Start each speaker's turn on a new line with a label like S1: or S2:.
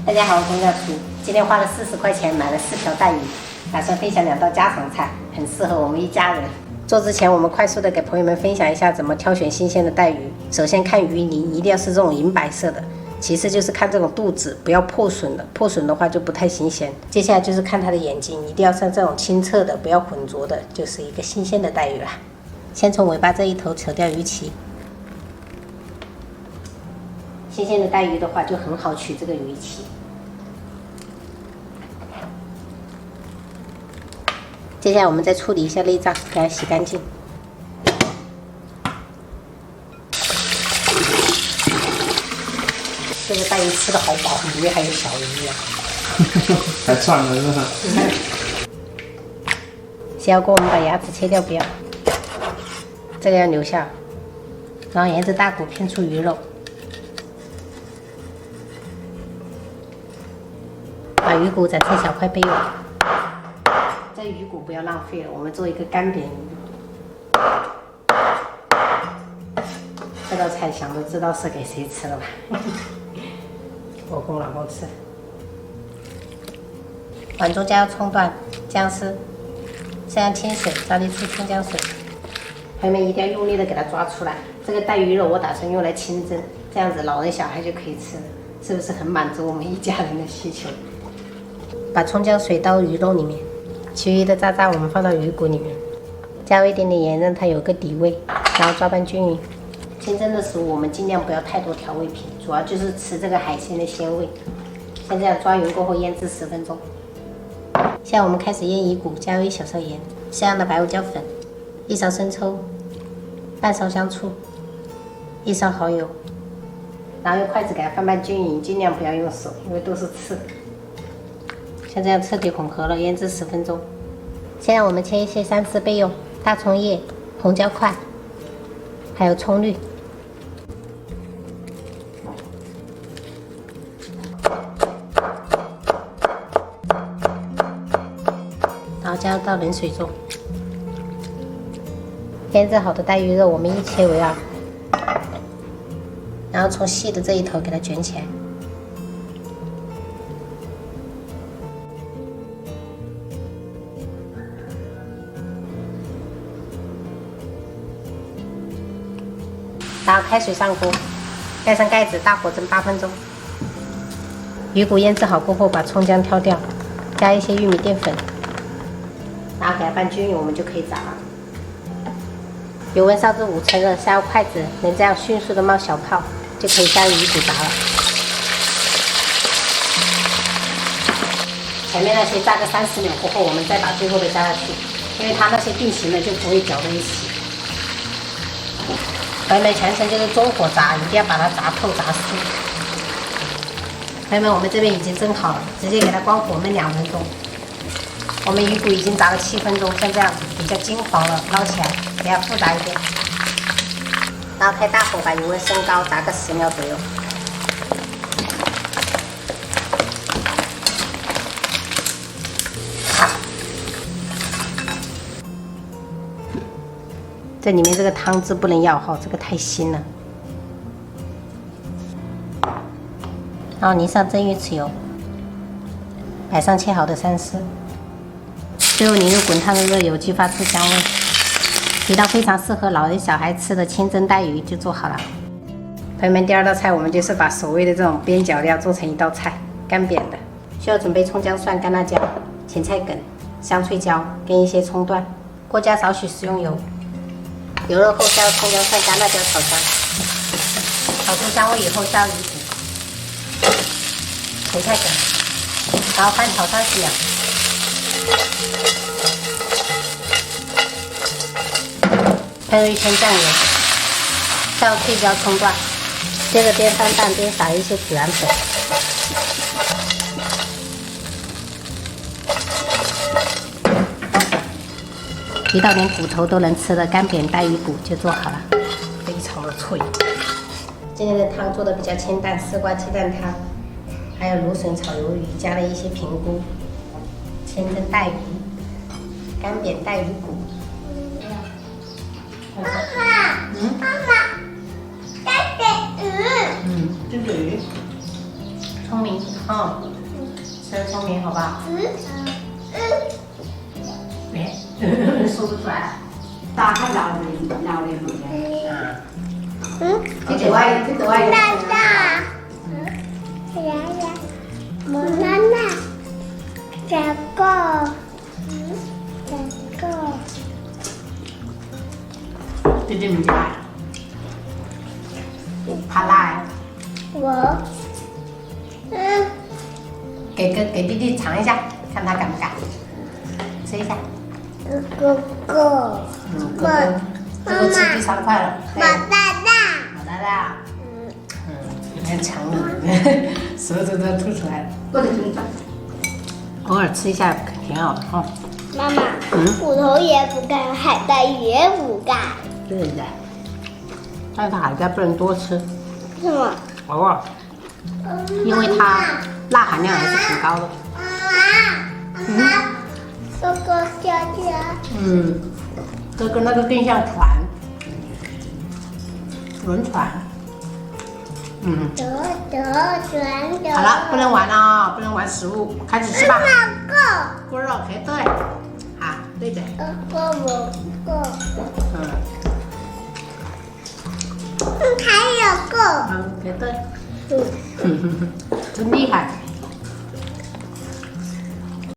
S1: 大家好，我是厨，今天花了40块钱买了4条带鱼，打算分享2道家常菜，很适合我们一家人。做之前，我们快速的给朋友们分享一下怎么挑选新鲜的带鱼。首先看鱼鳞，一定要是这种银白色的。其次就是看这种肚子，不要破损的，破损的话就不太新鲜。接下来就是看它的眼睛，一定要像这种清澈的，不要浑浊的，就是一个新鲜的带鱼了。先从尾巴这一头扯掉鱼鳍。新鲜的带鱼的话就很好取这个鱼鳍。接下来我们再处理一下内脏，给它洗干净。这个带鱼吃的好饱，里面还有小鱼啊，
S2: 还转了是吧？
S1: 先要给我们把牙齿切掉，不要，这个要留下，然后沿着大骨片出鱼肉，把鱼骨斩成小块备用。这鱼骨不要浪费了，我们做一个干煸鱼骨。这道菜想都知道是给谁吃了吧？我跟我老公吃。碗中加入葱段、姜丝，这样清水，照例出葱姜水。朋友们一定要用力的给它抓出来。这个带鱼肉我打算用来清蒸，这样子老人小孩就可以吃了，是不是很满足我们一家人的需求？把葱姜水倒鱼肉里面。其余的渣渣我们放到鱼骨里面，加入一点点盐，让它有个底味，然后抓拌均匀。清蒸的食物我们尽量不要太多调味品，主要就是吃这个海鲜的鲜味。像这样抓匀过后腌制10分钟。现在我们开始腌鱼骨，加入1小勺盐，适量的白胡椒粉，1勺生抽，半勺香醋，1勺蚝油，然后用筷子给它翻拌均匀，尽量不要用手，因为都是刺。像这样彻底混合了，腌制10分钟。现在我们切一些3丝备用，大葱叶、红椒块，还有葱绿。然后加入到冷水中。腌制好的带鱼肉我们一切为2，然后从细的这一头给它卷起来。然后开水上锅，盖上盖子，大火蒸8分钟。鱼骨腌制好过后，把葱姜挑掉，加一些玉米淀粉，然后给它拌均匀，我们就可以炸了。油温烧至5成热，下入筷子，能这样迅速的冒小泡，就可以加入鱼骨炸了。前面那些炸个30秒过后，我们再把最后的加下去，因为它那些定型的就不会搅在一起。朋友们，全程就是中火炸，一定要把它炸透炸酥。朋友们，我们这边已经蒸好了，直接给它关火焖2分钟。我们鱼骨已经炸了7分钟，像这样比较金黄了，捞起来，给它复炸一遍。然后开大火把油温升高，炸个10秒左右。这里面这个汤汁不能要哈，这个太腥了。然后淋上蒸鱼豉油，摆上切好的3丝，最后淋入滚烫的热油，激发出香味。一道非常适合老人小孩吃的清蒸带鱼就做好了。朋友们，第2道菜我们就是把所谓的这种边角料做成一道菜，干煸的。需要准备葱姜蒜、干辣椒、芹菜梗、香脆椒跟一些葱段。锅加少许食用油。油热后加入葱姜蒜、干辣椒炒香，炒出香味以后加入鱼骨、芹菜梗，然后翻炒30秒。喷入一圈酱油，下入脆椒、葱段，接着边翻拌边撒一些孜然粉。一道连骨头都能吃的干煸带鱼骨就做好了，非常的脆。今天的汤做的比较清淡，丝瓜鸡蛋汤，还有芦笋炒鱿鱼，加了一些平菇，清蒸带鱼，干煸带鱼骨。
S3: 妈妈，干煸鱼。
S2: 金煸鱼。
S1: 聪明啊，吃的聪明，好不好？哎，说不出来。
S3: 打开闹的路的。
S1: 啊，
S3: 你这外
S4: 奶奶，奶奶，我奶奶，这个，这个，
S1: 弟弟没来，怕辣。
S4: 我，
S1: 给弟弟尝一下，看他敢不敢。吃一下。
S4: 哥哥，
S1: 哥哥，这个吃第3块了。
S4: 我大大，
S1: 好大大。有点长了，舌头都吐出来了。
S3: 我的听着。
S1: 偶尔吃一下挺好的哈。
S4: 妈妈，骨头也不干，海带也不干，
S1: 对的。但是海带不能多吃，
S4: 是吗？
S1: 偶尔，因为它钠含量还是挺高的。
S4: 哥哥姐姐，
S1: 哥哥那个更像船，轮船。
S4: 得转。
S1: 好了，不能玩了啊，不能玩食物，开始吃吧。
S4: 那个，
S1: 锅肉可以对，好，对的。
S4: 个，还有个，
S1: 可以对。真厉害。